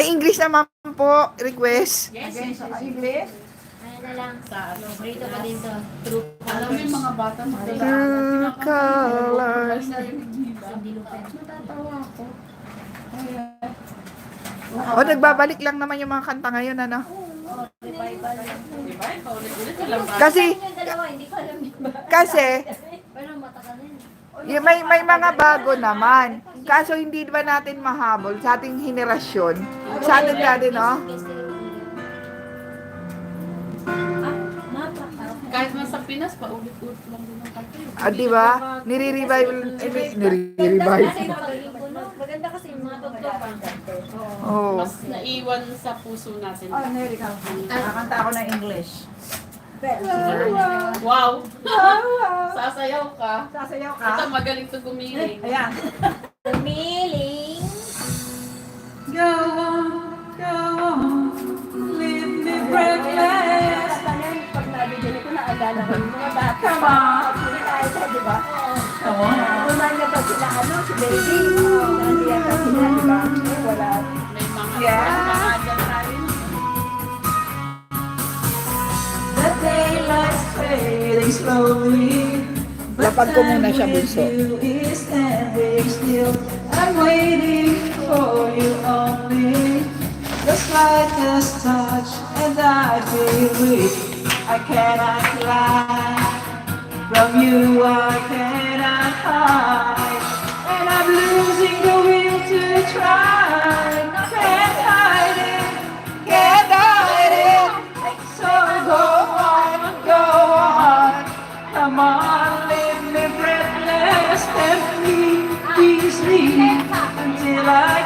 Ay, English naman po. Request. Yes, Again, yes, sa yes. English. Ano na lang. Sa ano, Rito pa din to. True Alam mo yung mga bata True colors. Hindi lupin. Natatawa ako. O, nagbabalik lang naman yung mga kanta ngayon, ano? Revival. Diba? Paulit-ulit na lang. Kasi, Yung dalawa, hindi ko alam yun ba? kasi, Pero matagal na yun. may mga bago naman. Kaso hindi ba natin mahabol sa ating henerasyon? Sa atin dati, no? Kahit man sa Pinas, paulit-ulit lang din ang kanta. Ah, di ba? Nire-revival. Nire-revival. Kasi magaling ko, no? Maganda kasi yung mga tugtog. Oh. Mas naiwan sa puso natin. Oh, Neri, kakanta ako ng English. Wow! Sasayaw ka. Sasayaw ka. Ito, magaling to gumiling. Ayan. Tumiling. Go on, leave me breathless. Pag nabigyan ko na agala ko yung mga bata. Come on. Sila, di ba? Come on. Kumanya pa sila, ano, si baby. Nandiyan pa sila, di ba? Wala. May mga Yeah. mga dyan tayo. The daylight's fading slowly. Lapag ko muna siya, bunso. Is standing still. I'm waiting for you only. The slightest touch and I feel weak. I cannot fly. From you I cannot hide. And I'm losing the will to try. Can't hide it. Can't hide it. So go on, go on. Come on, leave me breathless. Let me be sleep until I